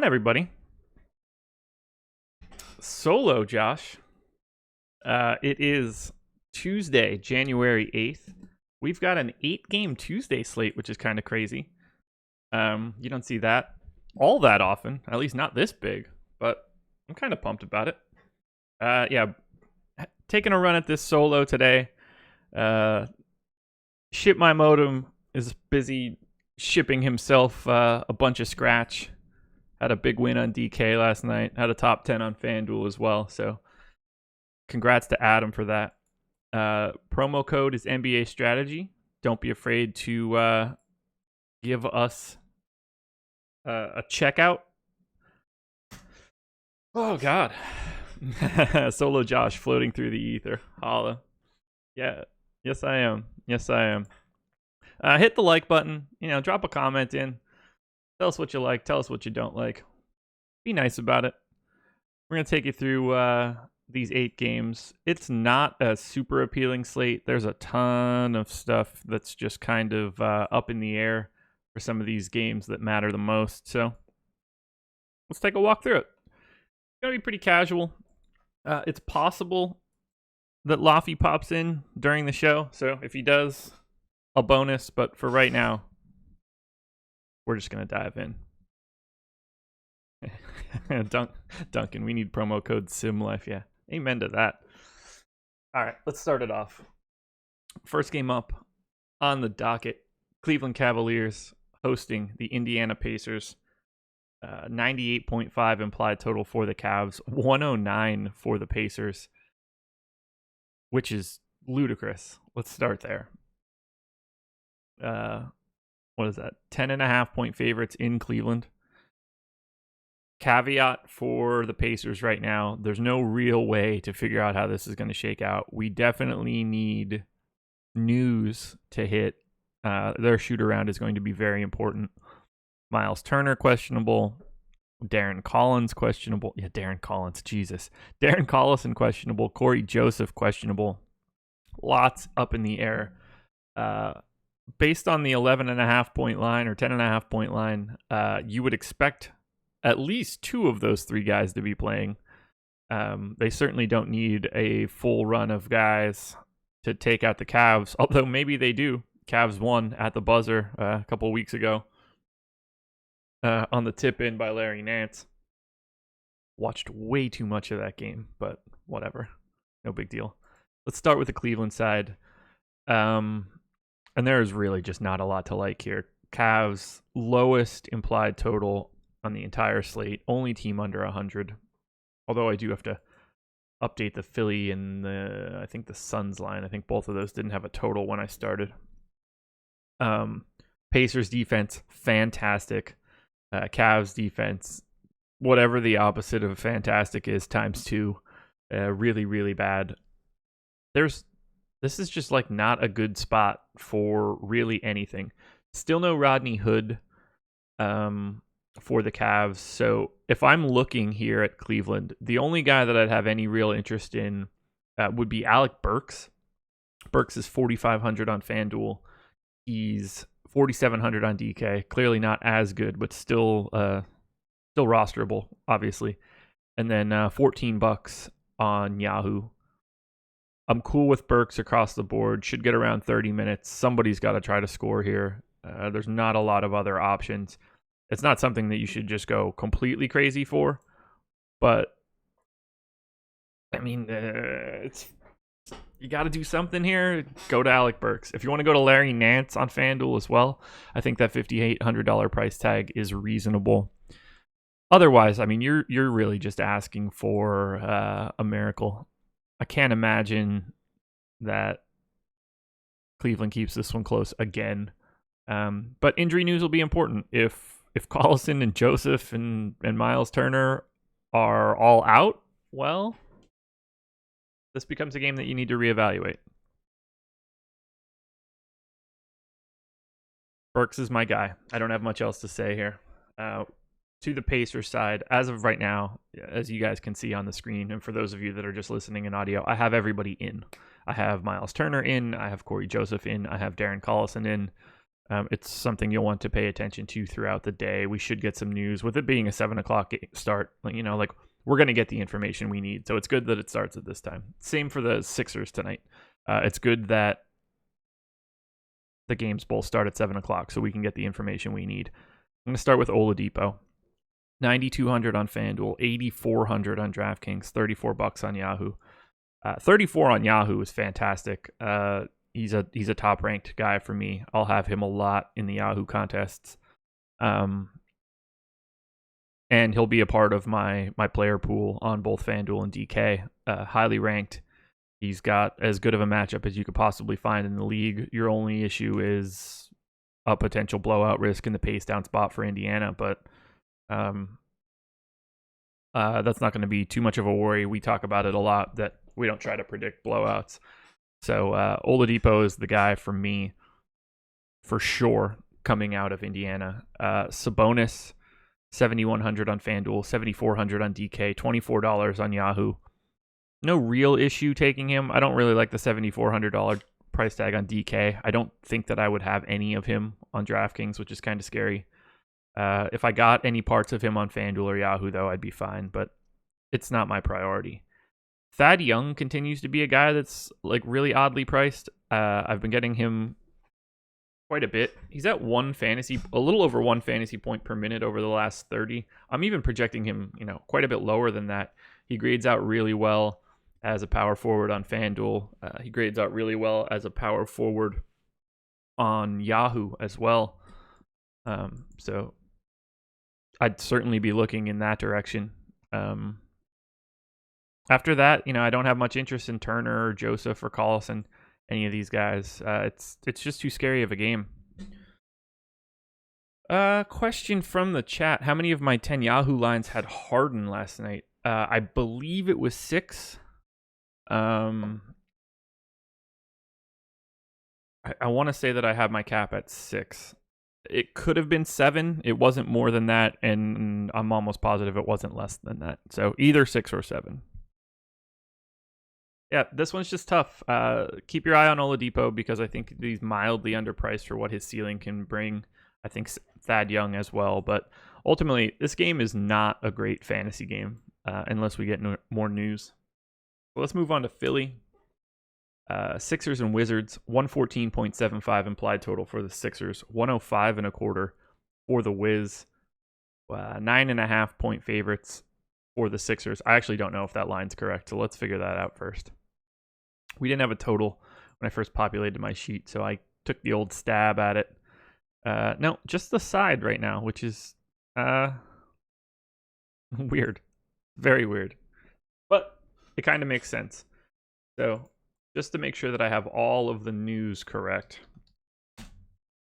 everybody? Solo Josh. It is Tuesday, January 8th. We've got an 8-game Tuesday slate, which is kind of crazy. You don't see that all that often, at least not this big, but I'm kind of pumped about it. Taking a run at this solo today. Ship My Modem is busy shipping himself a bunch of scratch. Had a big win on DK last night. Had a top 10 on FanDuel as well. So congrats to Adam for that. Promo code is NBA Strategy. Don't be afraid to give us a checkout. Oh, God. Solo Josh floating through the ether. Holla. Yeah. Yes, I am. Hit the like button. Drop a comment in. Tell us what you like. Tell us what you don't like. Be nice about it. We're going to take you through these 8 games. It's not a super appealing slate. There's a ton of stuff that's just kind of up in the air for some of these games that matter the most. So let's take a walk through it. It's going to be pretty casual. It's possible that Laffy pops in during the show. So if he does, a bonus. But for right now, we're just going to dive in. Duncan, we need promo code SIMLIFE. Yeah, amen to that. All right, let's start it off. First game up on the docket, Cleveland Cavaliers hosting the Indiana Pacers. 98.5 implied total for the Cavs, 109 for the Pacers, which is ludicrous. Let's start there. What is that? 10.5 point favorites in Cleveland. Caveat for the Pacers right now, there's no real way to figure out how this is going to shake out. We definitely need news to hit. Their shoot around is going to be very important. Miles Turner questionable. Darren Collins questionable. Yeah, Darren Collins, Jesus. Darren Collison questionable. Corey Joseph questionable. Lots up in the air. Based on the 11.5 point line or 10.5 point line, you would expect at least 2 of those 3 guys to be playing. They certainly don't need a full run of guys to take out the Cavs, although maybe they do. Cavs won at the buzzer a couple weeks ago on the tip-in by Larry Nance. Watched way too much of that game, but whatever. No big deal. Let's start with the Cleveland side. And there is really just not a lot to like here. Cavs lowest implied total on the entire slate. Only team under 100. Although I do have to update the Philly and the Suns line. I think both of those didn't have a total when I started. Pacers defense, fantastic. Cavs defense, whatever the opposite of fantastic is, times 2. Really, really bad. This is just like not a good spot for really anything. Still no Rodney Hood for the Cavs. So if I'm looking here at Cleveland, the only guy that I'd have any real interest in would be Alec Burks. Burks is 4,500 on FanDuel. He's 4,700 on DK. Clearly not as good, but still rosterable, obviously. And then $14 on Yahoo. I'm cool with Burks across the board. Should get around 30 minutes. Somebody's got to try to score here. There's not a lot of other options. It's not something that you should just go completely crazy for. But, I mean, you got to do something here. Go to Alec Burks. If you want to go to Larry Nance on FanDuel as well, I think that $5,800 price tag is reasonable. Otherwise, I mean, you're really just asking for a miracle. I can't imagine that Cleveland keeps this one close again. But injury news will be important. If Collison and Joseph and Miles Turner are all out, well, this becomes a game that you need to reevaluate. Burks is my guy. I don't have much else to say here. To the Pacers side, as of right now, as you guys can see on the screen, and for those of you that are just listening in audio, I have everybody in. I have Miles Turner in. I have Corey Joseph in. I have Darren Collison in. It's something you'll want to pay attention to throughout the day. We should get some news with it being a 7:00 start. Like we're going to get the information we need. So it's good that it starts at this time. Same for the Sixers tonight. It's good that the games both start at 7:00 so we can get the information we need. I'm going to start with Oladipo. 9,200 on FanDuel, 8,400 on DraftKings, $34 on Yahoo. 34 on Yahoo is fantastic. He's a top ranked guy for me. I'll have him a lot in the Yahoo contests. And he'll be a part of my player pool on both FanDuel and DK. Highly ranked. He's got as good of a matchup as you could possibly find in the league. Your only issue is a potential blowout risk in the pace down spot for Indiana, but that's not going to be too much of a worry. We talk about it a lot that we don't try to predict blowouts. So Oladipo is the guy for me for sure coming out of Indiana. Sabonis, 7,100 on FanDuel, 7,400 on DK, $24 on Yahoo. No real issue taking him. I don't really like the $7,400 price tag on DK. I don't think that I would have any of him on DraftKings, which is kind of scary. If I got any parts of him on FanDuel or Yahoo, though, I'd be fine, but it's not my priority. Thad Young continues to be a guy that's like really oddly priced. I've been getting him quite a bit. He's at a little over 1 fantasy point per minute over the last 30. I'm even projecting him, quite a bit lower than that. He grades out really well as a power forward on FanDuel. He grades out really well as a power forward on Yahoo as well. So I'd certainly be looking in that direction. After that, I don't have much interest in Turner or Joseph or Collison, any of these guys. It's just too scary of a game. Question from the chat. How many of my 10 Yahoo lines had Harden last night? I believe it was 6. I want to say that I have my cap at 6. It could have been 7. It wasn't more than that, and I'm almost positive it wasn't less than that. So either 6 or 7. Yeah, this one's just tough. Keep your eye on Oladipo because I think he's mildly underpriced for what his ceiling can bring. I think Thad Young as well. But ultimately, this game is not a great fantasy game unless we get more news. Well, let's move on to Philly. Sixers and Wizards, 114.75 implied total for the Sixers, 105.25 for the Wiz. 9.5 point favorites for the Sixers. I actually don't know if that line's correct, so let's figure that out first. We didn't have a total when I first populated my sheet, so I took the old stab at it. No, just the side right now, which is weird. Very weird. But it kind of makes sense. So just to make sure that I have all of the news correct.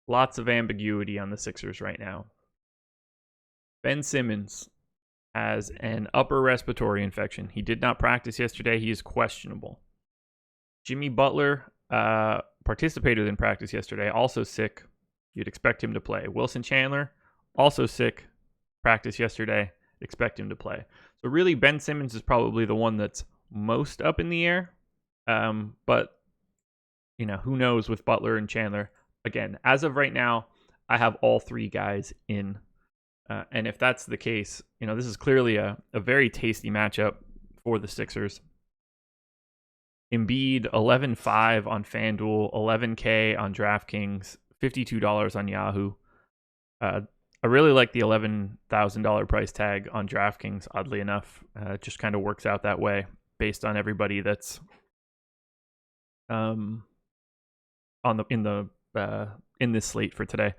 Lots of ambiguity on the Sixers right now. Ben Simmons has an upper respiratory infection. He did not practice yesterday. He is questionable. Jimmy Butler participated in practice yesterday, also sick. You'd expect him to play. Wilson Chandler, also sick. Practice yesterday, expect him to play. So really, Ben Simmons is probably the one that's most up in the air. But, who knows with Butler and Chandler. Again, as of right now, I have all 3 guys in. And if that's the case, this is clearly a very tasty matchup for the Sixers. Embiid, 11.5 on FanDuel, 11K on DraftKings, $52 on Yahoo. I really like the $11,000 price tag on DraftKings, oddly enough. It just kind of works out that way based on everybody that's in this slate for today.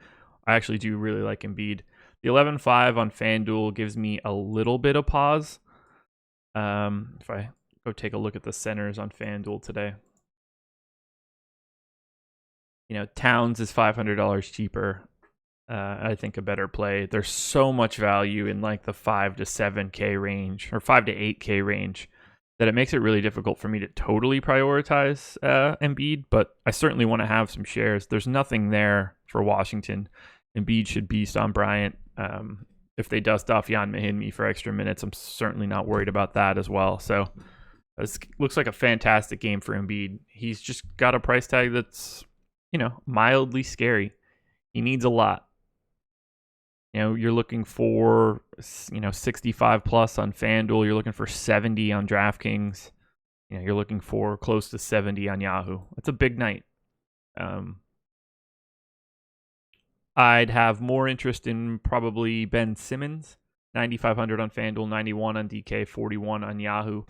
I actually do really like Embiid. The 11.5 on FanDuel gives me a little bit of pause. If I go take a look at the centers on FanDuel today. Towns is $500 cheaper. I think a better play. There's so much value in like the 5 to 7K range or 5 to 8K range that it makes it really difficult for me to totally prioritize Embiid, but I certainly want to have some shares. There's nothing there for Washington. Embiid should beast on Bryant. If they dust off Jan Mahinmi for extra minutes, I'm certainly not worried about that as well. So this looks like a fantastic game for Embiid. He's just got a price tag that's, mildly scary. He needs a lot. You're looking for 65 plus on FanDuel. You're looking for 70 on DraftKings. You're looking for close to 70 on Yahoo. That's a big night. I'd have more interest in probably Ben Simmons, 9,500 on FanDuel, 91 on DK, 41 on Yahoo.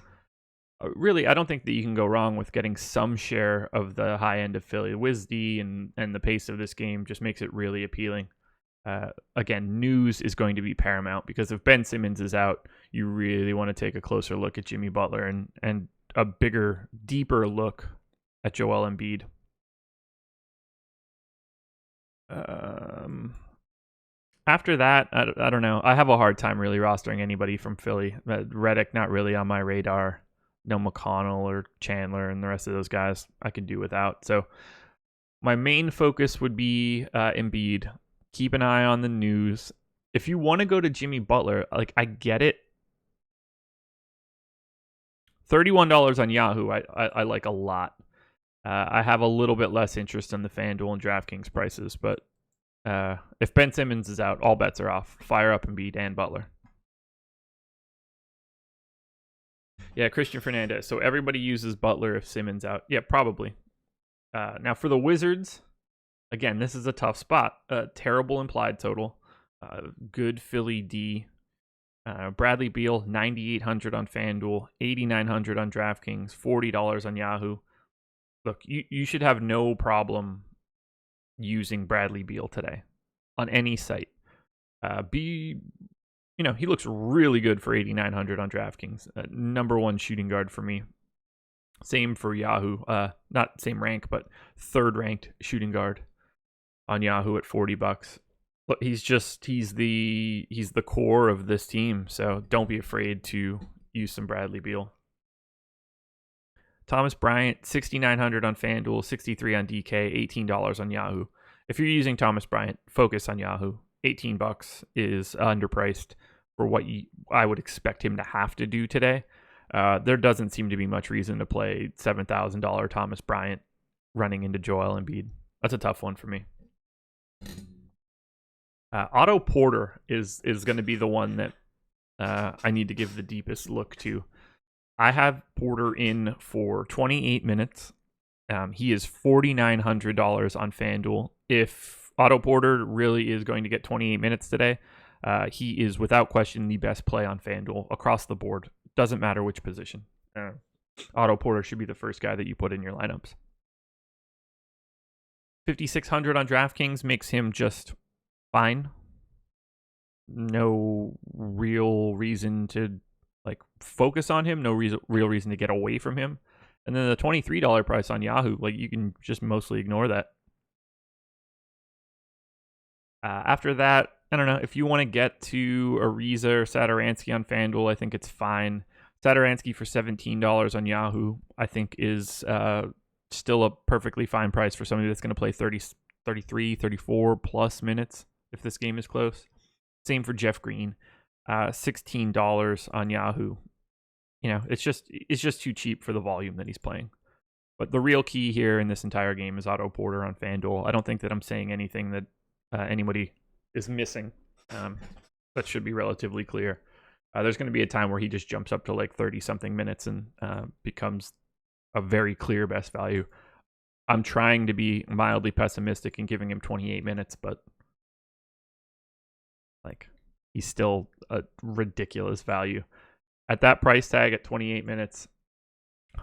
Really, I don't think that you can go wrong with getting some share of the high end of Philly. WizD and the pace of this game just makes it really appealing. Again, news is going to be paramount because if Ben Simmons is out, you really want to take a closer look at Jimmy Butler and a bigger, deeper look at Joel Embiid. After that, I don't know. I have a hard time really rostering anybody from Philly. Redick, not really on my radar. No McConnell or Chandler and the rest of those guys I could do without. So my main focus would be Embiid. Keep an eye on the news. If you want to go to Jimmy Butler, I get it. $31 on Yahoo, I like a lot. I have a little bit less interest in the FanDuel and DraftKings prices, but if Ben Simmons is out, all bets are off. Fire up Embiid and Butler. Yeah, Christian Fernandez. So everybody uses Butler if Simmons out. Yeah, probably. Now for the Wizards, again, this is a tough spot. Terrible implied total. Good Philly D. Bradley Beal, 9,800 on FanDuel, 8,900 on DraftKings, $40 on Yahoo. Look, you should have no problem using Bradley Beal today on any site. He looks really good for 8,900 on DraftKings. Number one shooting guard for me. Same for Yahoo. Not same rank, but third ranked shooting guard on Yahoo at $40. Look, he's the core of this team, so don't be afraid to use some Bradley Beal. Thomas Bryant, 6,900 on FanDuel, 63 on DK, $18 on Yahoo. If you're using Thomas Bryant, focus on Yahoo. $18 is underpriced for what I would expect him to have to do today. There doesn't seem to be much reason to play $7,000 Thomas Bryant running into Joel Embiid. That's a tough one for me. Otto Porter is going to be the one that I need to give the deepest look to. I have Porter in for 28 minutes. He is $4,900 on FanDuel. If Otto Porter really is going to get 28 minutes today, he is without question the best play on FanDuel across the board. Doesn't matter which position. Otto Porter should be the first guy that you put in your lineups. 5,600 on DraftKings makes him just fine. No real reason to focus on him. No real reason to get away from him. And then the $23 price on Yahoo, you can just mostly ignore that. After that, I don't know. If you want to get to Ariza or Satoransky on FanDuel, I think it's fine. Satoransky for $17 on Yahoo, I think is still a perfectly fine price for somebody that's going to play 30, 33, 34 plus minutes if this game is close. Same for Jeff Green, $16 on Yahoo. It's just too cheap for the volume that he's playing. But the real key here in this entire game is Otto Porter on FanDuel. I don't think that I'm saying anything that anybody is missing. That should be relatively clear. There's going to be a time where he just jumps up to 30-something minutes and becomes a very clear best value. I'm trying to be mildly pessimistic and giving him 28 minutes, but he's still a ridiculous value. At that price tag at 28 minutes,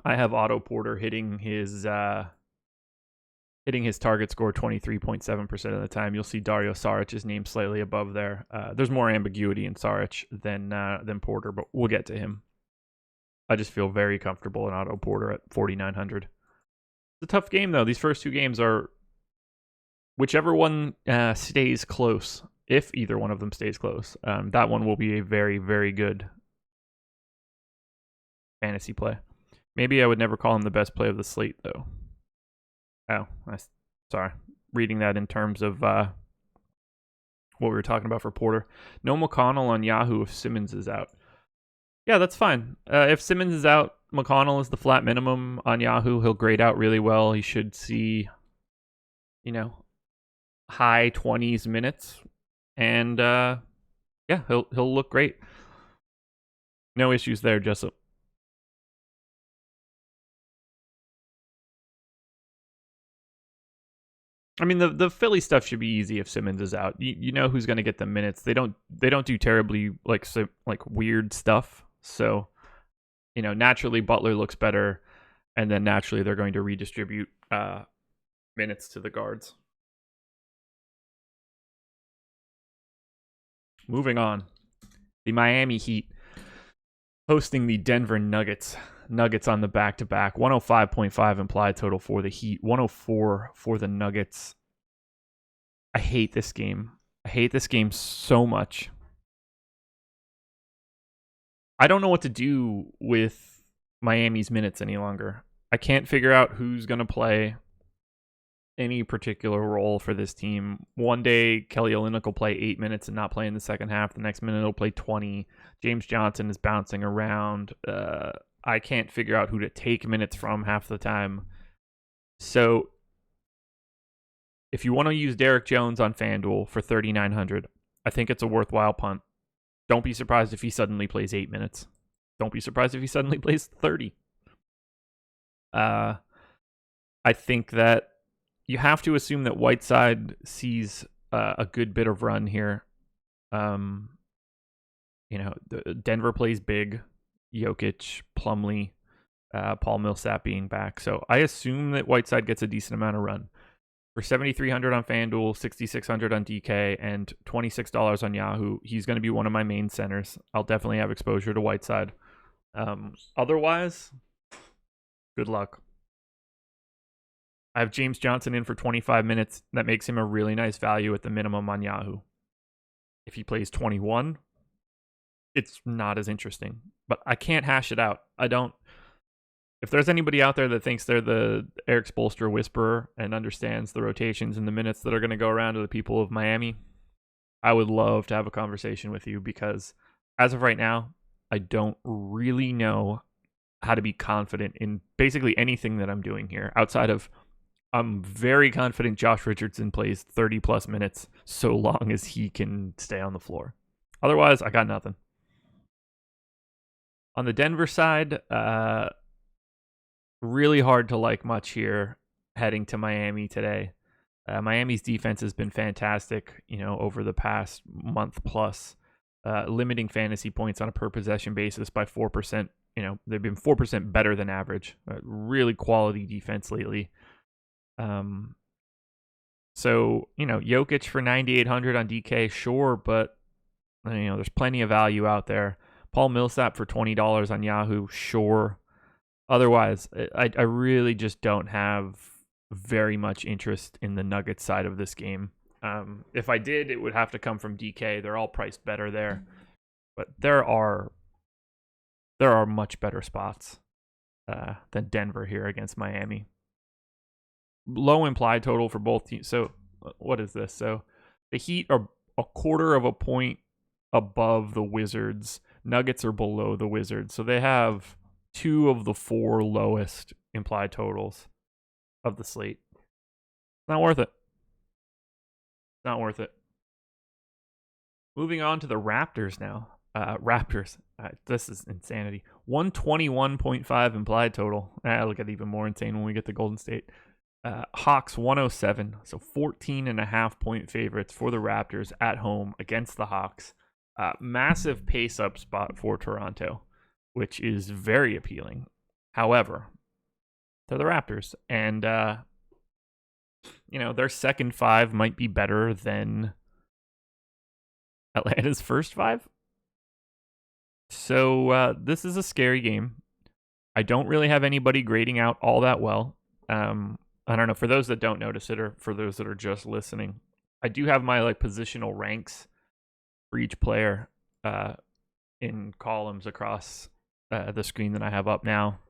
I have Otto Porter hitting his target score 23.7% of the time. You'll see Dario Saric's name slightly above there. There's more ambiguity in Saric than Porter, but we'll get to him. I just feel very comfortable in Otto Porter at 4,900. It's a tough game, though. These first two games are whichever one stays close. If either one of them stays close, that one will be a very, very good fantasy play. Maybe I would never call him the best play of the slate, though. Oh, sorry. Reading that in terms of what we were talking about for Porter. No McConnell on Yahoo if Simmons is out. Yeah, that's fine. If Simmons is out, McConnell is the flat minimum on Yahoo. He'll grade out really well. He should see, high 20s minutes, and yeah, he'll look great. No issues there, Jessup. I mean, the Philly stuff should be easy if Simmons is out. You know who's going to get the minutes. They don't do terribly like weird stuff. So, naturally Butler looks better, and then naturally they're going to redistribute minutes to the guards. Moving on, the Miami Heat hosting the Denver Nuggets. Nuggets on the back-to-back. 105.5 implied total for the Heat. 104 for the Nuggets. I hate this game. I hate this game so much. I don't know what to do with Miami's minutes any longer. I can't figure out who's going to play any particular role for this team. One day, Kelly Olynyk will play 8 minutes and not play in the second half. The next minute, he'll play 20. James Johnson is bouncing around. I can't figure out who to take minutes from half the time. So, if you want to use Derek Jones on FanDuel for $3,900, I think it's a worthwhile punt. Don't be surprised if he suddenly plays 8 minutes. Don't be surprised if he suddenly plays 30. I think that you have to assume that Whiteside sees a good bit of run here. Denver plays big. Jokic, Plumlee, Paul Millsap being back. So I assume that Whiteside gets a decent amount of run. For $7,300 on FanDuel, $6,600 on DK, and $26 on Yahoo, he's going to be one of my main centers. I'll definitely have exposure to Whiteside. Otherwise, good luck. I have James Johnson in for 25 minutes. That makes him a really nice value at the minimum on Yahoo. If he plays 21, it's not as interesting. But I can't hash it out. If there's anybody out there that thinks they're the Eric Spoelstra whisperer and understands the rotations and the minutes that are going to go around to the people of Miami, I would love to have a conversation with you, because as of right now, I don't really know how to be confident in basically anything that I'm doing here outside of I'm very confident Josh Richardson plays 30 plus minutes so long as he can stay on the floor. Otherwise, I got nothing. On the Denver side, really hard to like much here heading to Miami today. Miami's defense has been fantastic, over the past month plus, limiting fantasy points on a per possession basis by 4%. They've been 4% better than average. Really quality defense lately. So, Jokic for 9,800 on DK, sure, but there's plenty of value out there. Paul Millsap for $20 on Yahoo, sure. Otherwise, I really just don't have very much interest in the Nuggets side of this game. If I did, it would have to come from DK. They're all priced better there, but there are much better spots than Denver here against Miami. Low implied total for both teams. So what is this? So the Heat are a quarter of a point above the Wizards. Nuggets are below the Wizards. So they have 2 of the 4 lowest implied totals of the slate. Not worth it. Not worth it. Moving on to the Raptors now. Raptors. This is insanity. 121.5 implied total. It'll get even more insane when we get to Golden State. Hawks 107. So 14.5-point favorites for the Raptors at home against the Hawks. Massive pace-up spot for Toronto, which is very appealing. However, they're the Raptors, and their second 5 might be better than Atlanta's first 5. So this is a scary game. I don't really have anybody grading out all that well. I don't know, for those that don't notice it, or for those that are just listening, I do have my positional ranks for each player in columns across the screen that I have up now.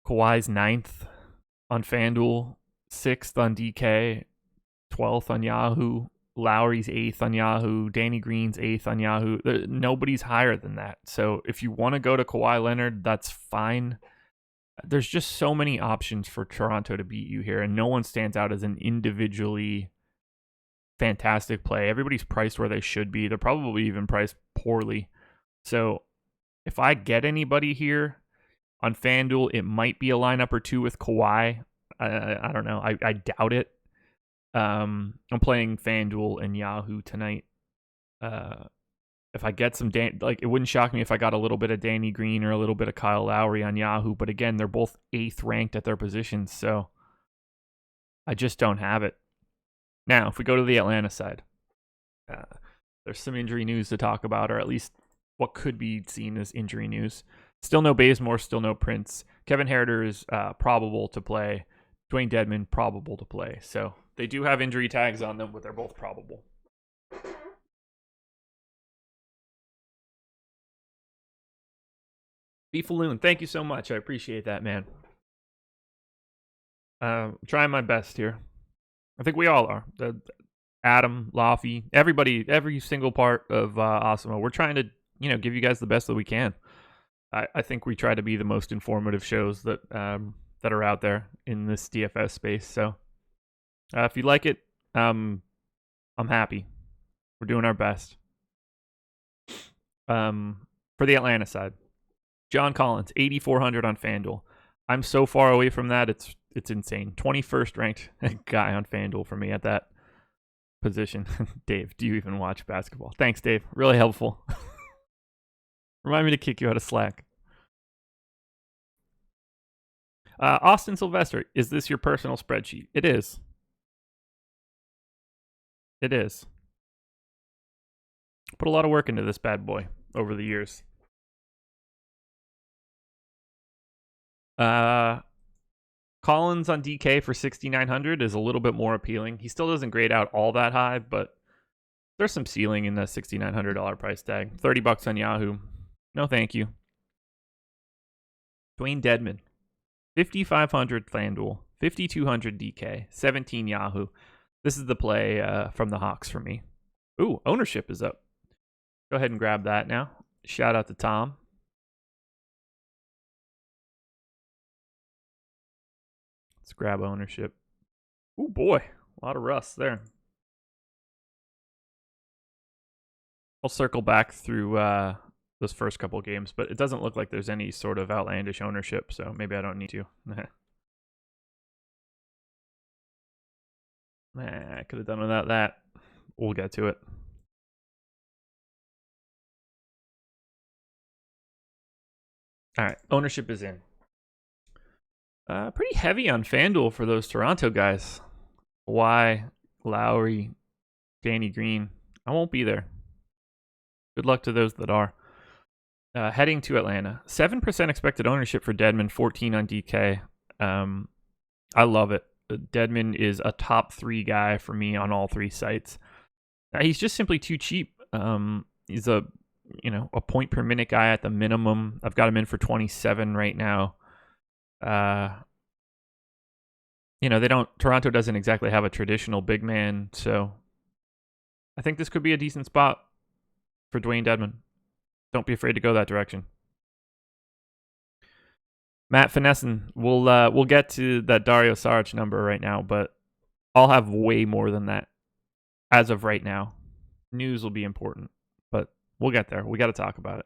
Kawhi's 9th on FanDuel, 6th on DK, 12th on Yahoo. Lowry's 8th on Yahoo. Danny Green's 8th on Yahoo. Nobody's higher than that. So if you want to go to Kawhi Leonard, that's fine. There's just so many options for Toronto to beat you here, and no one stands out as an individually fantastic play. Everybody's priced where they should be. They're probably even priced poorly. So if I get anybody here on FanDuel, it might be a lineup or two with Kawhi. I don't know. I doubt it. I'm playing FanDuel and Yahoo tonight. If I get some it wouldn't shock me if I got a little bit of Danny Green or a little bit of Kyle Lowry on Yahoo. But again, they're both 8th ranked at their positions, so I just don't have it. Now, if we go to the Atlanta side, there's some injury news to talk about, or at least what could be seen as injury news. Still no Bazemore, still no Prince. Kevin Herter is probable to play. Dwayne Dedmon, probable to play. So they do have injury tags on them, but they're both probable. Beefaloon, thank you so much. I appreciate that, man. Trying my best here. I think we all are. Adam, Laffy, everybody, every single part of Osmo. We're trying to, give you guys the best that we can. I think we try to be the most informative shows that are out there in this DFS space. So if you like it, I'm happy. We're doing our best. For the Atlanta side, John Collins, 8,400 on FanDuel. I'm so far away from that, it's insane. 21st ranked guy on FanDuel for me at that position. Dave, do you even watch basketball? Thanks, Dave. Really helpful. Remind me to kick you out of Slack. Austin Sylvester, is this your personal spreadsheet? It is. It is. Put a lot of work into this bad boy over the years. Collins on DK for 6,900 is a little bit more appealing. He still doesn't grade out all that high, but there's some ceiling in the $6,900 price tag. $30 on Yahoo. No, thank you. Dwayne Dedmon, 5,500 FanDuel, 5,200 DK, 17 Yahoo. This is the play from the Hawks for me. Ooh, ownership is up. Go ahead and grab that now. Shout out to Tom. Let's grab ownership. Ooh, boy. A lot of rust there. I'll circle back through those first couple games, but it doesn't look like there's any sort of outlandish ownership, so maybe I don't need to. I could have done without that. We'll get to it. All right, ownership is in. Pretty heavy on FanDuel for those Toronto guys. Kawhi, Lowry, Danny Green. I won't be there. Good luck to those that are. Heading to Atlanta. 7% expected ownership for Dedmon, 14 on DK. I love it. Dedmon is a top 3 guy for me on all 3 sites. He's just simply too cheap. He's a point per minute guy at the minimum. I've got him in for 27 right now. Toronto doesn't exactly have a traditional big man, so I think this could be a decent spot for Dwayne Dedmon. Don't be afraid to go that direction. Matt Finessen, we'll get to that Dario Saric number right now, but I'll have way more than that as of right now. News will be important, but we'll get there. We got to talk about it.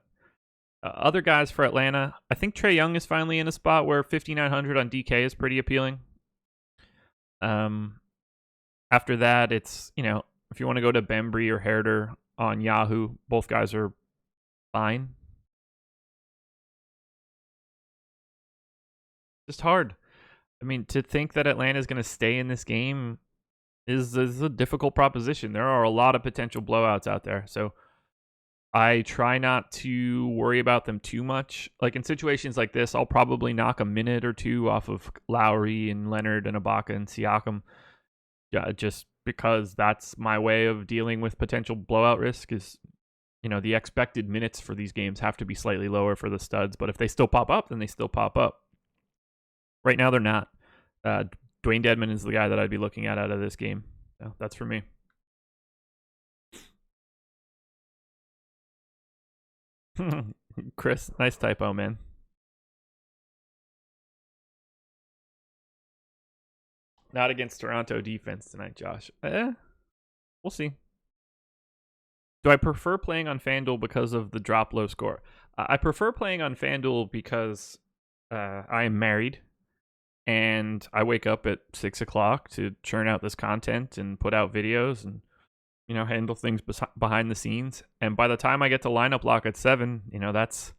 Other guys for Atlanta, I think Trae Young is finally in a spot where 5,900 on DK is pretty appealing. After that, it's, if you want to go to Bembry or Herder on Yahoo, both guys are fine. Just hard. I mean, to think that Atlanta is going to stay in this game is a difficult proposition. There are a lot of potential blowouts out there, so I try not to worry about them too much. Like in situations like this, I'll probably knock a minute or two off of Lowry and Leonard and Ibaka and Siakam, just because that's my way of dealing with potential blowout risk. Is the expected minutes for these games have to be slightly lower for the studs, but if they still pop up, then they still pop up. Right now, they're not. Dwayne Dedmon is the guy that I'd be looking at out of this game. So that's for me. Chris, nice typo, man. Not against Toronto defense tonight, Josh. We'll see. Do I prefer playing on FanDuel because of the drop low score? I prefer playing on FanDuel because I am married and I wake up at 6 o'clock to churn out this content and put out videos and, handle things behind the scenes. And by the time I get to lineup lock at 7, that's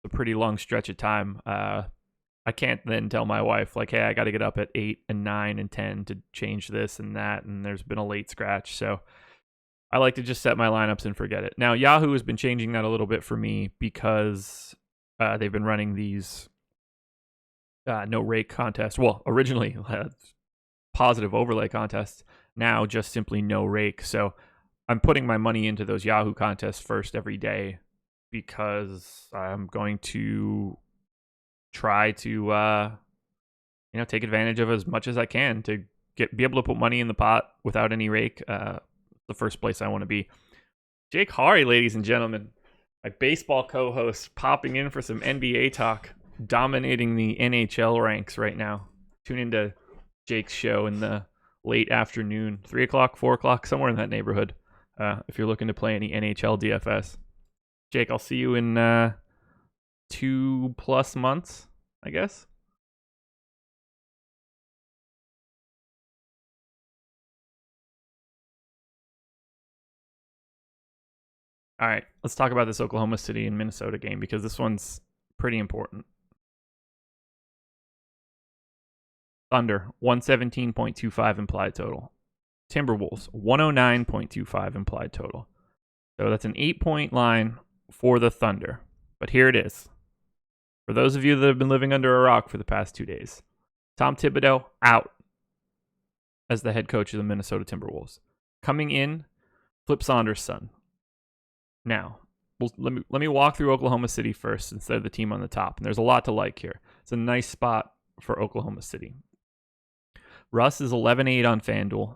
a pretty long stretch of time. I can't then tell my wife, like, hey, I got to get up at 8 and 9 and 10 to change this and that, and there's been a late scratch. So I like to just set my lineups and forget it. Now, Yahoo has been changing that a little bit for me because they've been running these no rake contests. Well, originally positive overlay contests. Now just simply no rake. So I'm putting my money into those Yahoo contests first every day because I'm going to try to take advantage of as much as I can to be able to put money in the pot without any rake. The first place I want to be. Jake Hari, ladies and gentlemen, my baseball co-host, popping in for some NBA talk, dominating the NHL ranks right now. Tune into Jake's show in the late afternoon, 3 o'clock, 4 o'clock, somewhere in that neighborhood, if you're looking to play any NHL DFS. Jake, I'll see you in 2+ months, I guess. All right, let's talk about this Oklahoma City and Minnesota game because this one's pretty important. Thunder, 117.25 implied total. Timberwolves, 109.25 implied total. So that's an 8-point line for the Thunder. But here it is. For those of you that have been living under a rock for the past 2 days, Tom Thibodeau out as the head coach of the Minnesota Timberwolves. Coming in, Flip Saunders' son. Now, let me walk through Oklahoma City first instead of the team on the top. And there's a lot to like here. It's a nice spot for Oklahoma City. Russ is 11-8 on FanDuel.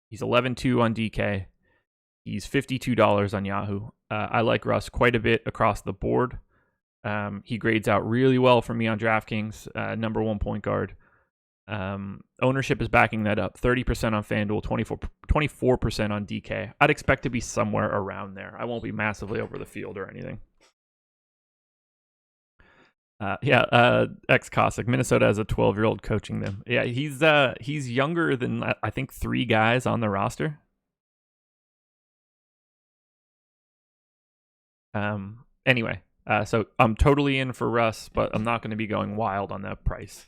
He's 11-2 on DK. He's $52 on Yahoo. I like Russ quite a bit across the board. He grades out really well for me on DraftKings, number 1 point guard. Ownership is backing that up. 30% on FanDuel, 24% on DK. I'd expect to be somewhere around there. I won't be massively over the field or anything. Ex-Cossack. Minnesota has a 12-year-old coaching them. Yeah, he's younger than, I think, 3 guys on the roster. Anyway, so I'm totally in for Russ, but I'm not going to be going wild on that price.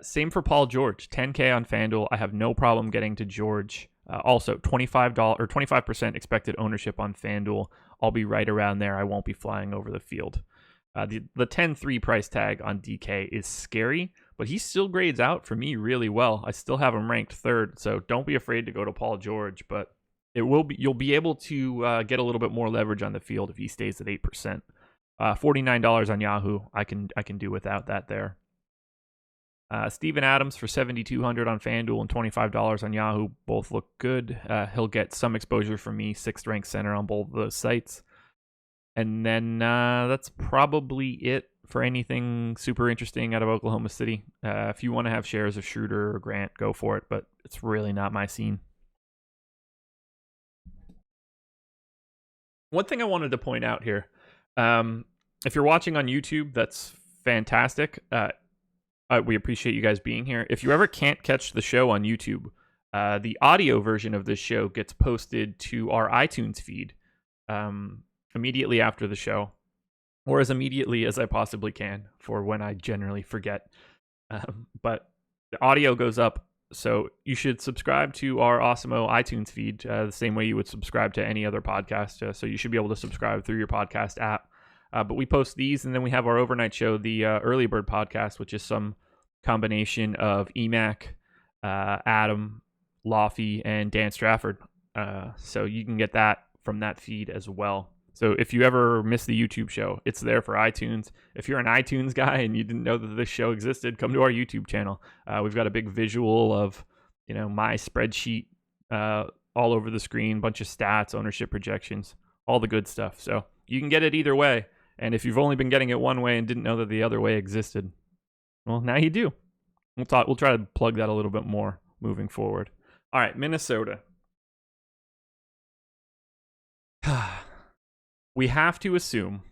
Same for Paul George, 10K on FanDuel. I have no problem getting to George. Also, $25 or 25% expected ownership on FanDuel. I'll be right around there. I won't be flying over the field. The 10-3 price tag on DK is scary, but he still grades out for me really well. I still have him ranked 3rd, so don't be afraid to go to Paul George. But you'll be able to get a little bit more leverage on the field if he stays at 8%. $49 on Yahoo. I can do without that there. Steven Adams for $7,200 on FanDuel and $25 on Yahoo. Both look good. He'll get some exposure from me, 6th ranked center on both of those sites. And then that's probably it for anything super interesting out of Oklahoma City. If you want to have shares of Schroeder or Grant, go for it, but it's really not my scene. One thing I wanted to point out here, if you're watching on YouTube, that's fantastic. We appreciate you guys being here. If you ever can't catch the show on YouTube, the audio version of this show gets posted to our iTunes feed immediately after the show, or as immediately as I possibly can for when I generally forget. But the audio goes up, so you should subscribe to our Awesemo iTunes feed the same way you would subscribe to any other podcast. So you should be able to subscribe through your podcast app. But we post these, and then we have our overnight show, the Early Bird podcast, which is some combination of Emac, Adam, Laffy, and Dan Strafford. So you can get that from that feed as well. So if you ever miss the YouTube show, it's there for iTunes. If you're an iTunes guy and you didn't know that this show existed, come to our YouTube channel. We've got a big visual of, my spreadsheet all over the screen, bunch of stats, ownership projections, all the good stuff. So you can get it either way. And if you've only been getting it one way and didn't know that the other way existed, well, now you do. We'll try to plug that a little bit more moving forward. All right, Minnesota. We have to assume,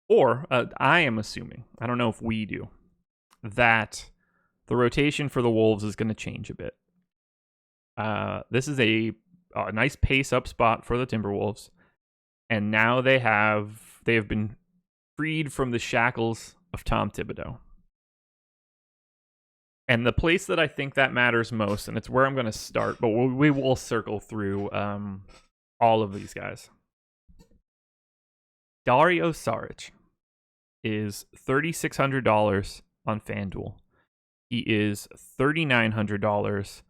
or I am assuming, I don't know if we do, that the rotation for the Wolves is going to change a bit. This is a nice pace up spot for the Timberwolves, and now they have been freed from the shackles of Tom Thibodeau. And the place that I think that matters most, and it's where I'm going to start, but we will circle through all of these guys. Dario Saric is $3,600 on FanDuel. He is $3,900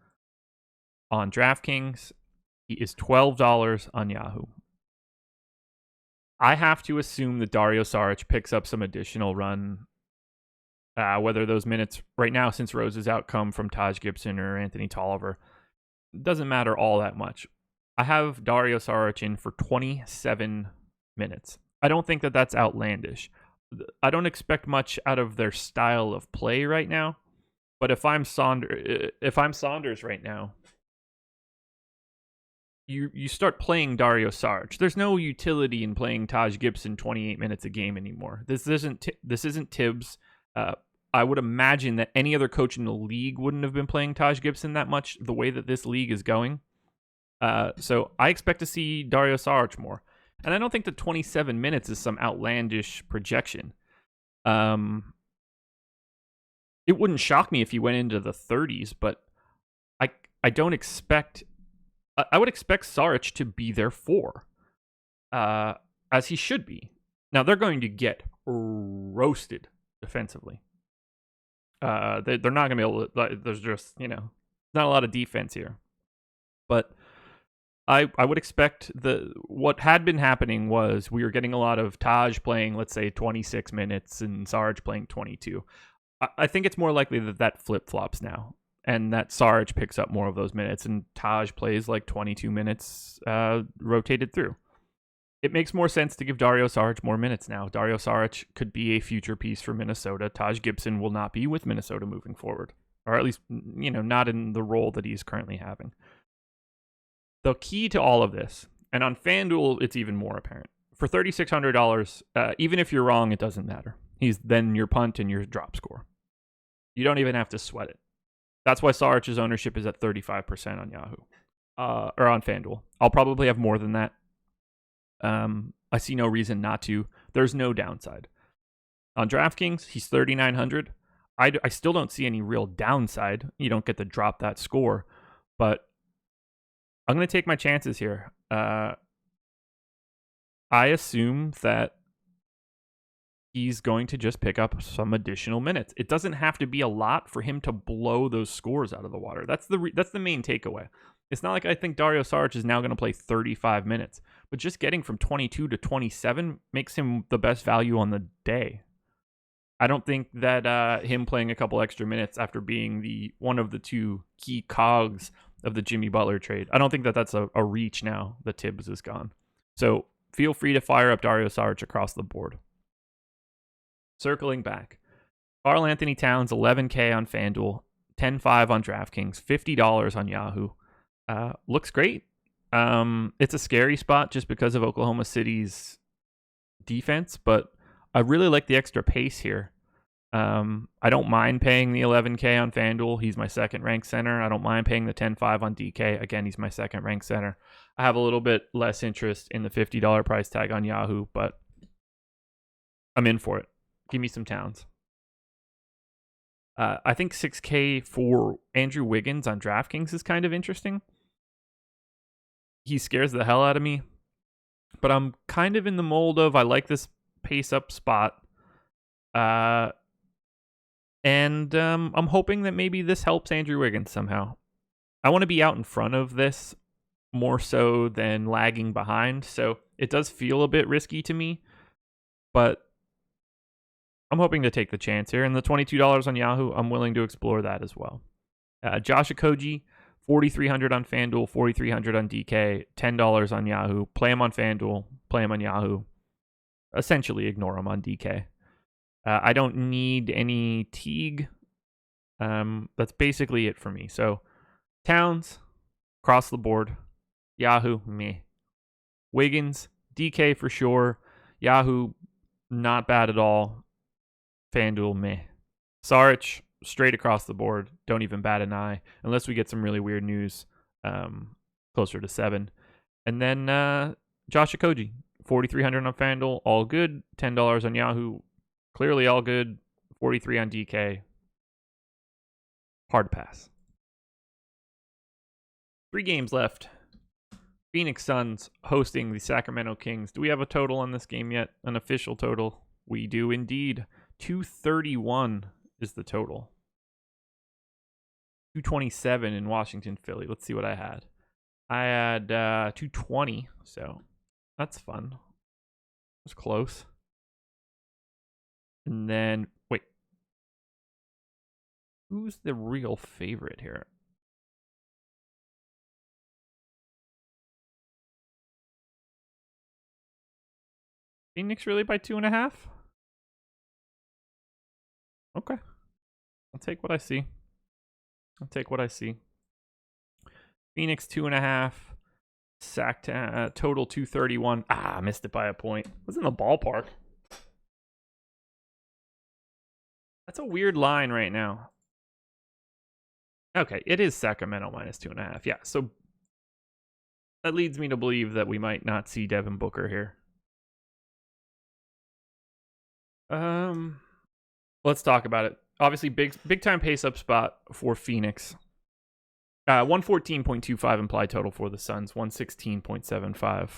on DraftKings. He is $12 on Yahoo. I have to assume that Dario Saric picks up some additional run, whether those minutes right now, since Rose is out, come from Taj Gibson or Anthony Tolliver. It doesn't matter all that much. I have Dario Saric in for 27 minutes. I don't think that that's outlandish. I don't expect much out of their style of play right now. But if I'm Saunders right now, you start playing Dario Saric. There's no utility in playing Taj Gibson 28 minutes a game anymore. This isn't Tibbs. I would imagine that any other coach in the league wouldn't have been playing Taj Gibson that much the way that this league is going. So I expect to see Dario Saric more. And I don't think that 27 minutes is some outlandish projection. It wouldn't shock me if he went into the 30s, but I don't expect... I would expect Saric to be their 4, as he should be. Now, they're going to get roasted defensively. They're not going to be able to... There's just, not a lot of defense here. But I would expect what had been happening was we were getting a lot of Taj playing, let's say, 26 minutes and Saric playing 22. I think it's more likely that flip-flops now, and that Saric picks up more of those minutes, and Taj plays like 22 minutes rotated through. It makes more sense to give Dario Saric more minutes now. Dario Saric could be a future piece for Minnesota. Taj Gibson will not be with Minnesota moving forward, or at least, not in the role that he's currently having. The key to all of this, and on FanDuel, it's even more apparent. For $3,600, even if you're wrong, it doesn't matter. He's then your punt and your drop score. You don't even have to sweat it. That's why Saric's ownership is at 35% on Yahoo, or on FanDuel. I'll probably have more than that. I see no reason not to. There's no downside. On DraftKings, he's $3,900. I still don't see any real downside. You don't get to drop that score, but I'm going to take my chances here. I assume that he's going to just pick up some additional minutes. It doesn't have to be a lot for him to blow those scores out of the water. That's the main takeaway. It's not like I think Dario Saric is now going to play 35 minutes, but just getting from 22 to 27 makes him the best value on the day. I don't think that him playing a couple extra minutes after being one of the two key cogs of the Jimmy Butler trade, I don't think that that's a reach now that Tibbs is gone. So feel free to fire up Dario Saric across the board. Circling back, Karl Anthony Towns, $11K on FanDuel, $10.5 on DraftKings, $50 on Yahoo. Looks great. It's a scary spot just because of Oklahoma City's defense, but I really like the extra pace here. I don't mind paying the $11K on FanDuel. He's my second-ranked center. I don't mind paying the $10.5 on DK. Again, he's my second-ranked center. I have a little bit less interest in the $50 price tag on Yahoo, but I'm in for it. Give me some Towns. I think $6K for Andrew Wiggins on DraftKings is kind of interesting. He scares the hell out of me, but I'm kind of in the mold of I like this pace up spot. And I'm hoping that maybe this helps Andrew Wiggins somehow. I want to be out in front of this more so than lagging behind, so it does feel a bit risky to me, but I'm hoping to take the chance here. And the $22 on Yahoo, I'm willing to explore that as well. Josh Okogie, $4,300 on FanDuel, $4,300 on DK, $10 on Yahoo. Play him on FanDuel, play him on Yahoo. Essentially ignore him on DK. I don't need any Teague That's basically it for me. So Towns, across the board. Yahoo, meh. Wiggins, DK for sure. Yahoo, not bad at all. FanDuel, meh. Saric, straight across the board. Don't even bat an eye. Unless we get some really weird news closer to 7. And then Josh Okogie, 4,300 on FanDuel, all good. $10 on Yahoo, clearly all good. 43 on DK. Hard pass. 3 games left. Phoenix Suns hosting the Sacramento Kings. Do we have a total on this game yet? An official total? We do indeed. 231 is the total. 227 in Washington, Philly. Let's see what I had. I had 220, so that's fun. It was close. And then, wait. Who's the real favorite here? Phoenix really by 2.5? Okay. I'll take what I see. Phoenix 2.5. Sacked total 231. I missed it by a point. Was in the ballpark. That's a weird line right now. Okay, it is Sacramento minus 2.5. Yeah, so that leads me to believe that we might not see Devin Booker here. Let's talk about it. Obviously, big time pace up spot for Phoenix. 114.25 implied total for the Suns. 116.75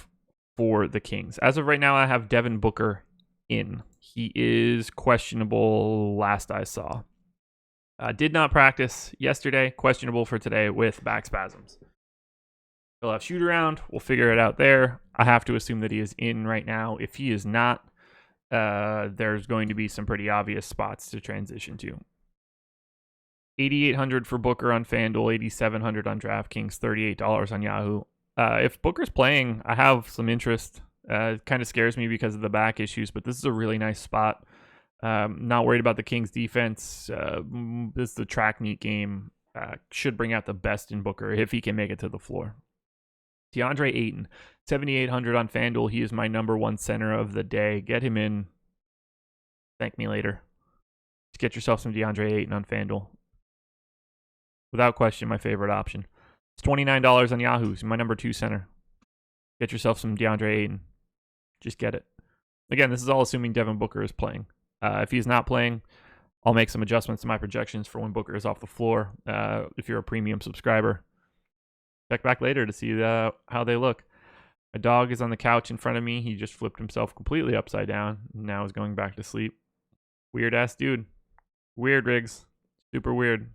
for the Kings. As of right now, I have Devin Booker in. He is questionable last I saw. Did not practice yesterday. Questionable for today with back spasms. He'll have shoot around. We'll figure it out there. I have to assume that he is in right now. If he is not, there's going to be some pretty obvious spots to transition to. 8,800 for Booker on FanDuel, 8,700 on DraftKings, $38 on Yahoo. If Booker's playing, I have some interest. It kind of scares me because of the back issues, but this is a really nice spot. Not worried about the Kings defense. This is the track meet game. Should bring out the best in Booker if he can make it to the floor. DeAndre Ayton, 7,800 on FanDuel. He is my number 1 center of the day. Get him in. Thank me later. Just get yourself some DeAndre Ayton on FanDuel. Without question, my favorite option. It's $29 on Yahoo. He's my number 2 center. Get yourself some DeAndre Ayton. Just get it. Again, this is all assuming Devin Booker is playing. If he's not playing, I'll make some adjustments to my projections for when Booker is off the floor. If you're a premium subscriber, check back later to see how they look. My dog is on the couch in front of me. He just flipped himself completely upside down. Now is going back to sleep. Weird ass dude. Weird, Riggs. Super weird.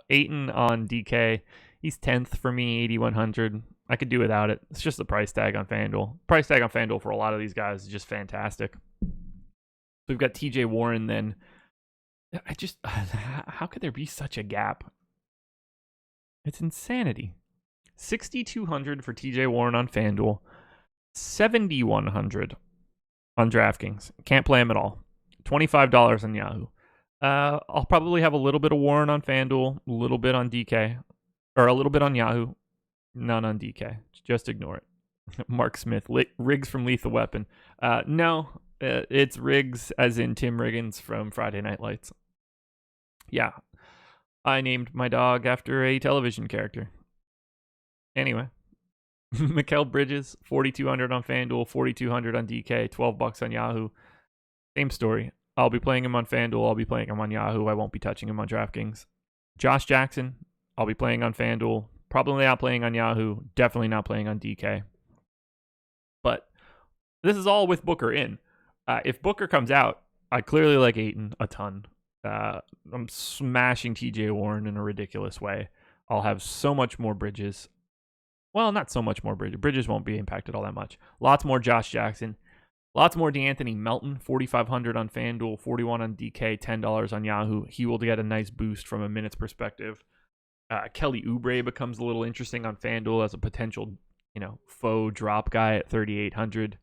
Ayton on DK. He's 10th for me, 8,100. I could do without it. It's just the price tag on FanDuel. Price tag on FanDuel for a lot of these guys is just fantastic. So we've got TJ Warren then. How could there be such a gap? It's insanity. 6,200 for TJ Warren on FanDuel. 7,100 on DraftKings. Can't play him at all. $25 on Yahoo. I'll probably have a little bit of Warren on FanDuel, a little bit on DK, or a little bit on Yahoo, none on DK. Just ignore it. Mark Smith, Riggs from Lethal Weapon. No, it's Riggs as in Tim Riggins from Friday Night Lights. Yeah, I named my dog after a television character. Anyway, Mikal Bridges, 4,200 on FanDuel, 4,200 on DK, $12 on Yahoo. Same story. I'll be playing him on FanDuel. I'll be playing him on Yahoo. I won't be touching him on DraftKings. Josh Jackson, I'll be playing on FanDuel. Probably not playing on Yahoo. Definitely not playing on DK. But this is all with Booker in. If Booker comes out, I clearly like Ayton a ton. I'm smashing TJ Warren in a ridiculous way. I'll have so much more Bridges. Well, not so much more Bridges. Bridges won't be impacted all that much. Lots more Josh Jackson. Lots more DeAnthony Melton, 4,500 on FanDuel, 41 on DK, $10 on Yahoo. He will get a nice boost from a minutes perspective. Kelly Oubre becomes a little interesting on FanDuel as a potential, faux drop guy at 3,800.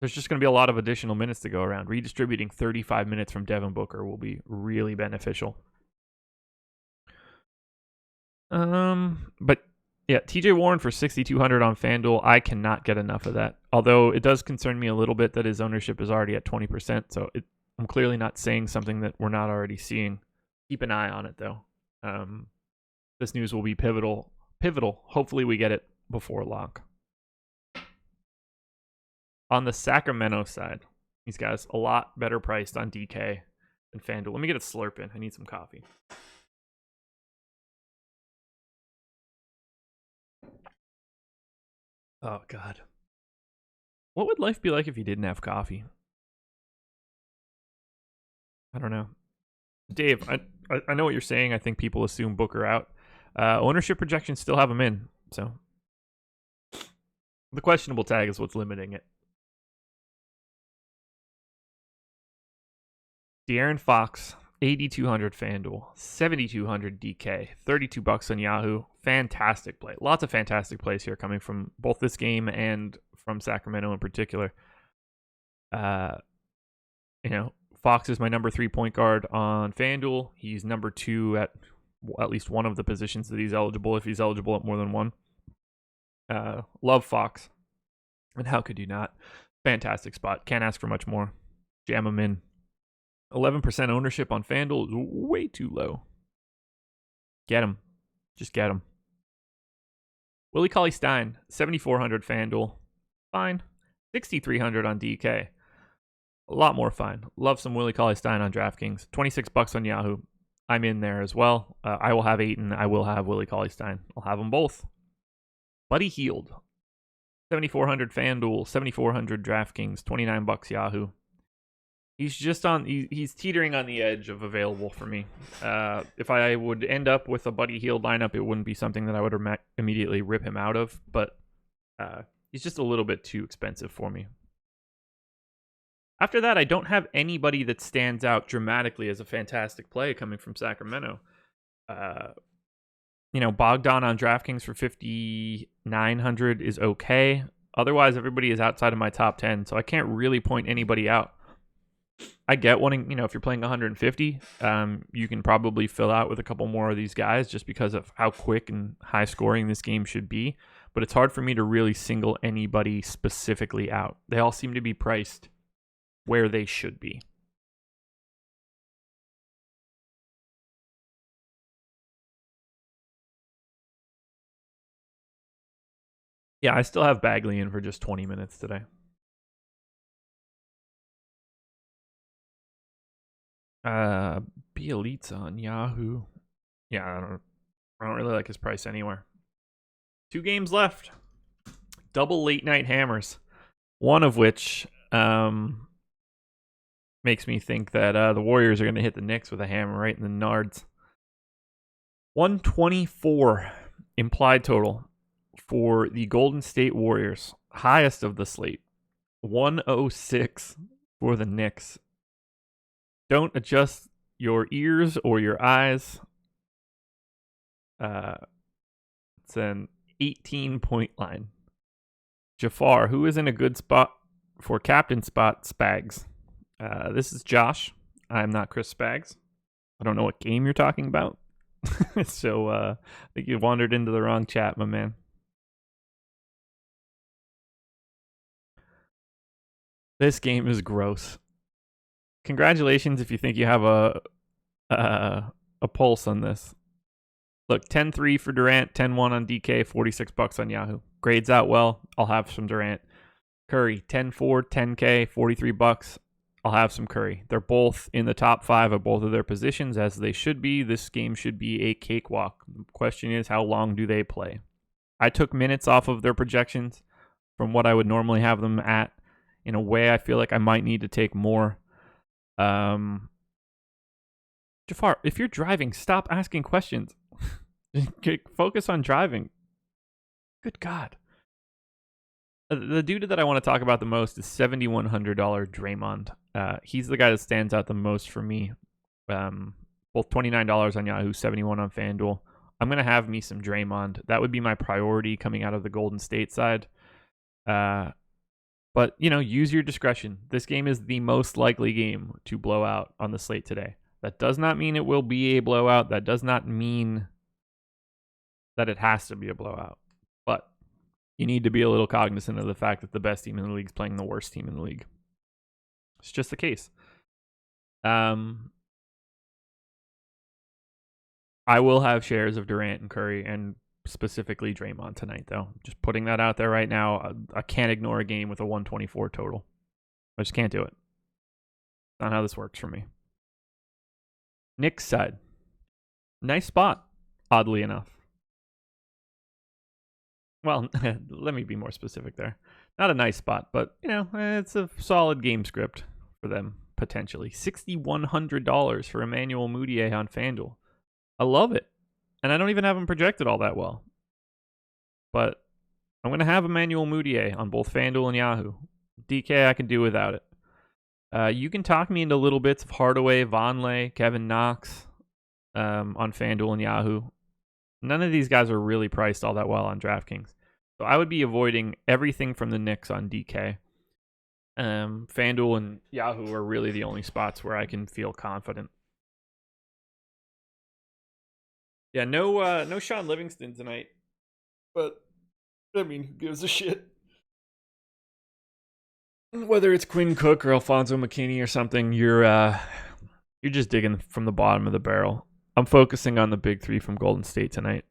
there's just going to be a lot of additional minutes to go around. Redistributing 35 minutes from Devin Booker will be really beneficial. But yeah, TJ Warren for 6,200 on FanDuel. I cannot get enough of that. Although it does concern me a little bit that his ownership is already at 20%. So I'm clearly not saying something that we're not already seeing. Keep an eye on it, though. This news will be pivotal. Hopefully we get it before lock. On the Sacramento side, these guys a lot better priced on DK than FanDuel. Let me get a slurp in. I need some coffee. Oh, God. What would life be like if you didn't have coffee? I don't know. Dave, I know what you're saying. I think people assume Booker out. Ownership projections still have him in. So the questionable tag is what's limiting it. De'Aaron Fox, 8,200 FanDuel, 7,200 DK, $32 on Yahoo. Fantastic play. Lots of fantastic plays here coming from both this game and from Sacramento in particular. Fox is my number 3 point guard on FanDuel. He's number 2 at least one of the positions that he's eligible, if he's eligible at more than one. Love Fox. And how could you not? Fantastic spot. Can't ask for much more. Jam him in. 11% ownership on FanDuel is way too low. Get him. Just get him. Willie Cauley-Stein, 7,400 FanDuel. Fine. 6,300 on DK. A lot more fine. Love some Willie Cauley-Stein on DraftKings. $26 on Yahoo. I'm in there as well. I will have Ayton. I will have Willie Cauley-Stein. I'll have them both. Buddy Hield, 7,400 FanDuel, 7,400 DraftKings, $29 Yahoo. He's just he's teetering on the edge of available for me. If I would end up with a Buddy Hield lineup, it wouldn't be something that I would immediately rip him out of, but he's just a little bit too expensive for me. After that, I don't have anybody that stands out dramatically as a fantastic play coming from Sacramento. Bogdan on DraftKings for 5,900 is okay. Otherwise, everybody is outside of my top 10, so I can't really point anybody out. I get wanting, if you're playing 150, you can probably fill out with a couple more of these guys just because of how quick and high scoring this game should be. But it's hard for me to really single anybody specifically out. They all seem to be priced where they should be. Yeah, I still have Bagley in for just 20 minutes today. Bielitsa on Yahoo. Yeah, I don't really like his price anywhere. 2 games left. Double late night hammers. One of which makes me think that the Warriors are going to hit the Knicks with a hammer right in the nards. 124 implied total for the Golden State Warriors. Highest of the slate. 106 for the Knicks. Don't adjust your ears or your eyes. It's an 18-point line. Jafar, who is in a good spot for captain spot, Spags. This is Josh. I'm not Chris Spags. I don't know what game you're talking about. So I think you wandered into the wrong chat, my man. This game is gross. Congratulations if you think you have a pulse on this. Look, 10-3 for Durant, 10-1 on DK, $46 on Yahoo. Grades out well. I'll have some Durant. Curry, 10-4, 10K, $43. I'll have some Curry. They're both in the top 5 of both of their positions, as they should be. This game should be a cakewalk. The question is, how long do they play? I took minutes off of their projections from what I would normally have them at. In a way, I feel like I might need to take more. Jafar, if you're driving, stop asking questions. Focus on driving. Good God. The dude that I want to talk about the most is $7,100 Draymond. He's the guy that stands out the most for me. Both $29 on Yahoo, $71 on FanDuel. I'm going to have me some Draymond. That would be my priority coming out of the Golden State side. But, use your discretion. This game is the most likely game to blow out on the slate today. That does not mean it will be a blowout. That does not mean that it has to be a blowout. But you need to be a little cognizant of the fact that the best team in the league is playing the worst team in the league. It's just the case. I will have shares of Durant and Curry and specifically Draymond tonight, though. Just putting that out there right now. I can't ignore a game with a 124 total. I just can't do it. Not how this works for me. Knicks side. Nice spot, oddly enough. Well, let me be more specific there. Not a nice spot, but, it's a solid game script for them, potentially. $6,100 for Emmanuel Mudiay on FanDuel. I love it. And I don't even have him projected all that well. But I'm going to have Emmanuel Mudiay on both FanDuel and Yahoo. DK, I can do without it. You can talk me into little bits of Hardaway, Vonleh, Kevin Knox on FanDuel and Yahoo. None of these guys are really priced all that well on DraftKings. So I would be avoiding everything from the Knicks on DK. FanDuel and Yahoo are really the only spots where I can feel confident. Yeah, no Sean Livingston tonight. But, I mean, who gives a shit? Whether it's Quinn Cook or Alfonso McKinney or something, you're just digging from the bottom of the barrel. I'm focusing on the big three from Golden State tonight.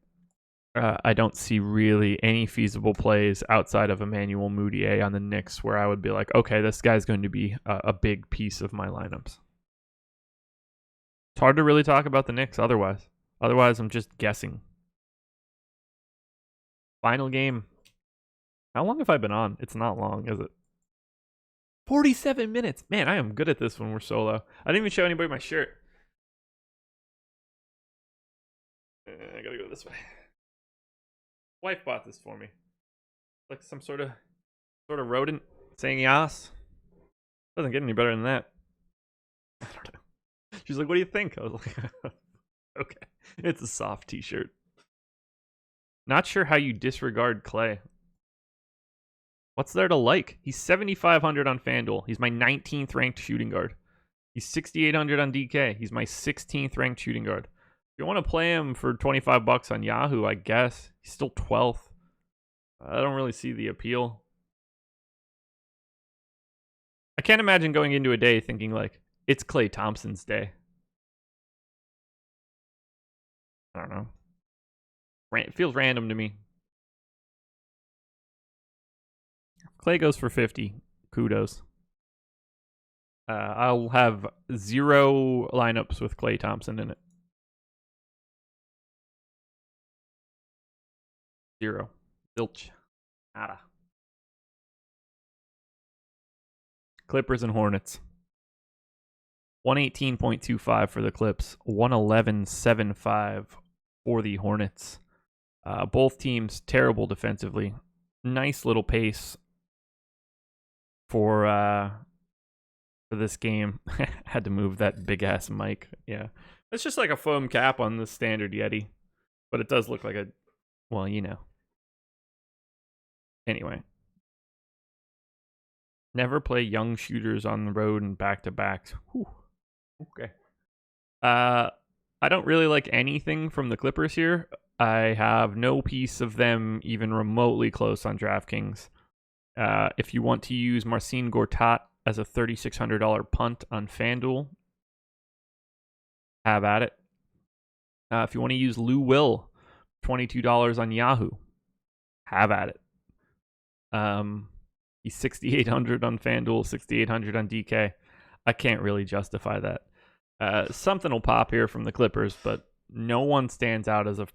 I don't see really any feasible plays outside of Emmanuel Mudiay on the Knicks where I would be like, okay, this guy's going to be a big piece of my lineups. It's hard to really talk about the Knicks otherwise. Otherwise, I'm just guessing. Final game. How long have I been on? It's not long, is it? 47 minutes. Man, I am good at this when we're solo. I didn't even show anybody my shirt. I gotta go this way. Wife bought this for me. Like some sort of rodent saying yas. Doesn't get any better than that. I don't know. She's like, what do you think? I was like, okay. It's a soft t-shirt. Not sure how you disregard Clay. What's there to like? He's 7,500 on FanDuel. He's my 19th ranked shooting guard. He's 6,800 on DK. He's my 16th ranked shooting guard. If you want to play him for $25 on Yahoo, I guess. He's still 12th. I don't really see the appeal. I can't imagine going into a day thinking like, it's Klay Thompson's day. I don't know. It feels random to me. Klay goes for 50. Kudos. I'll have 0 lineups with Klay Thompson in it. 0. Zilch. Nada. Clippers and Hornets. 118.25 for the Clips. 111.75 for the Hornets. Both teams terrible defensively. Nice little pace for this game. Had to move that big ass mic. Yeah, it's just like a foam cap on the standard Yeti, but it does look like a, well, Anyway, never play young shooters on the road and back to backs. Okay. I don't really like anything from the Clippers here. I have no piece of them even remotely close on DraftKings. If you want to use Marcin Gortat as a $3,600 punt on FanDuel, have at it. If you want to use Lou Will, $22 on Yahoo, have at it. He's 6,800 on FanDuel, 6,800 on DK. I can't really justify that. Something will pop here from the Clippers, but no one stands out as a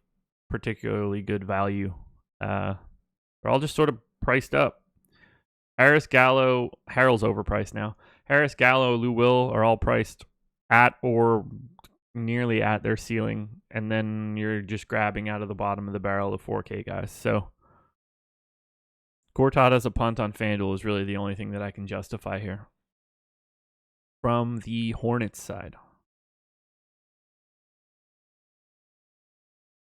particularly good value. They're all just sort of priced up. Harris, Gallo, Harrell's overpriced now. Harris, Gallo, Lou Will are all priced at or nearly at their ceiling, and then you're just grabbing out of the bottom of the barrel the 4K guys. So Gortat as a punt on FanDuel is really the only thing that I can justify here. From the Hornets side,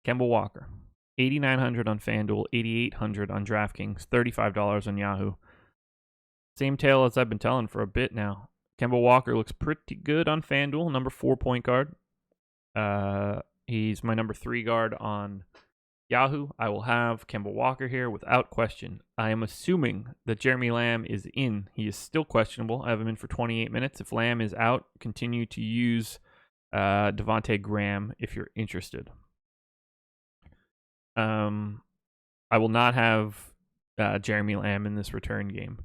Kemba Walker, 8,900 on FanDuel, 8,800 on DraftKings, $35 on Yahoo. Same tale as I've been telling for a bit now. Kemba Walker looks pretty good on FanDuel, number 4 point guard. He's my number 3 guard on Yahoo. I will have Kemba Walker here without question. I am assuming that Jeremy Lamb is in. He is still questionable. I have him in for 28 minutes. If Lamb is out, continue to use Devontae Graham if you're interested. I will not have Jeremy Lamb in this return game.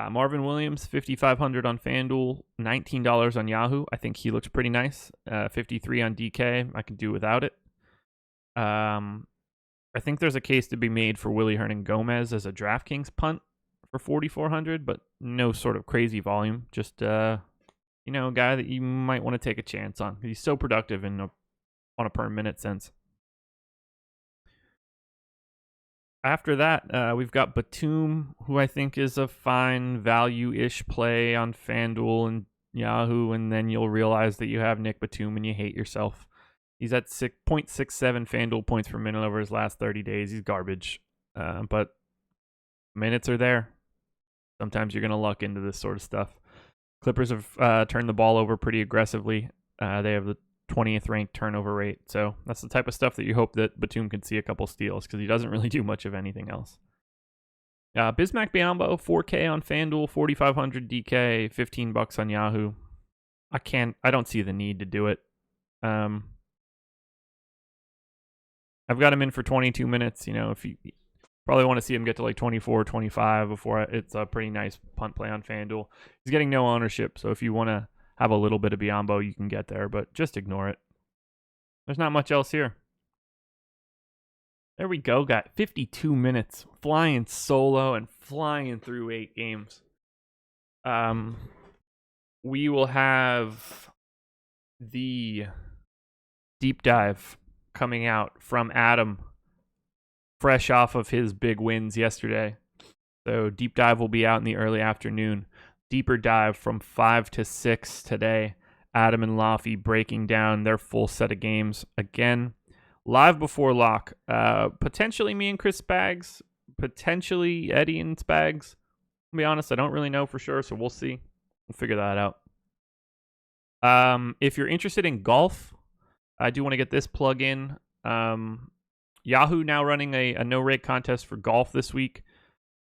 Marvin Williams, $5,500 on FanDuel, $19 on Yahoo. I think he looks pretty nice. 53 on DK. I can do without it. I think there's a case to be made for Willie Hernan-Gomez as a DraftKings punt for 4,400, but no sort of crazy volume. Just a guy that you might want to take a chance on. He's so productive on a per minute sense. After that, we've got Batum, who I think is a fine value-ish play on FanDuel and Yahoo, and then you'll realize that you have Nick Batum and you hate yourself. He's at 6.67 FanDuel points per minute over his last 30 days. He's garbage, but minutes are there. Sometimes you're going to luck into this sort of stuff. Clippers have turned the ball over pretty aggressively. They have the 20th ranked turnover rate. So that's the type of stuff that you hope that Batum can see a couple steals because he doesn't really do much of anything else. Bismack Biyombo, 4K on FanDuel, 4,500 DK, $15 on Yahoo. I don't see the need to do it. I've got him in for 22 minutes. If you probably want to see him get to like 24, 25 before it's a pretty nice punt play on FanDuel. He's getting no ownership. So if you want to have a little bit of Biyombo, you can get there, but just ignore it. There's not much else here. There we go. Got 52 minutes flying solo and flying through 8 games. We will have the deep dive coming out from Adam, fresh off of his big wins yesterday. So deep dive will be out in the early afternoon. Deeper dive from 5 to 6 today. Adam and Laffy breaking down their full set of games again. Live before lock. Potentially me and Chris Spags. Potentially Eddie and Spags. To be honest, I don't really know for sure, so we'll see. We'll figure that out. If you're interested in golf, I do want to get this plug in. Yahoo now running a no-rake contest for golf this week.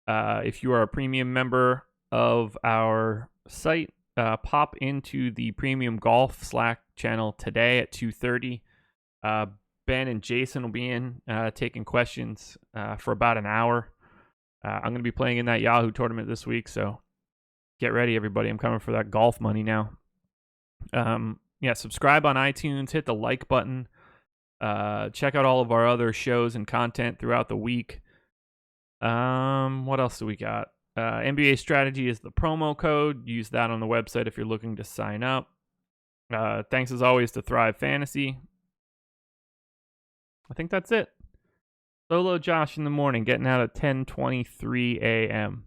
If you are a premium member of our site, pop into the premium golf Slack channel today at 2:30. Ben and Jason will be in taking questions for about an hour. I'm going to be playing in that Yahoo tournament this week, so get ready, everybody. I'm coming for that golf money now. Subscribe on iTunes, hit the like button. Check out all of our other shows and content throughout the week. What else do we got? NBA Strategy is the promo code. Use that on the website if you're looking to sign up. Thanks as always to Thrive Fantasy. I think that's it. Solo Josh in the morning, getting out at 10:23 a.m.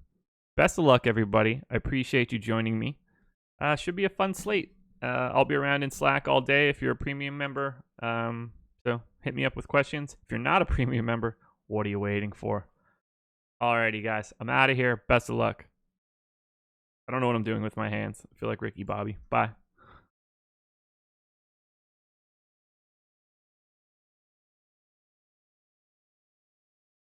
Best of luck, everybody. I appreciate you joining me. Should be a fun slate. I'll be around in Slack all day if you're a premium member. So hit me up with questions. If you're not a premium member, what are you waiting for? Alrighty, guys. I'm out of here. Best of luck. I don't know what I'm doing with my hands. I feel like Ricky Bobby. Bye.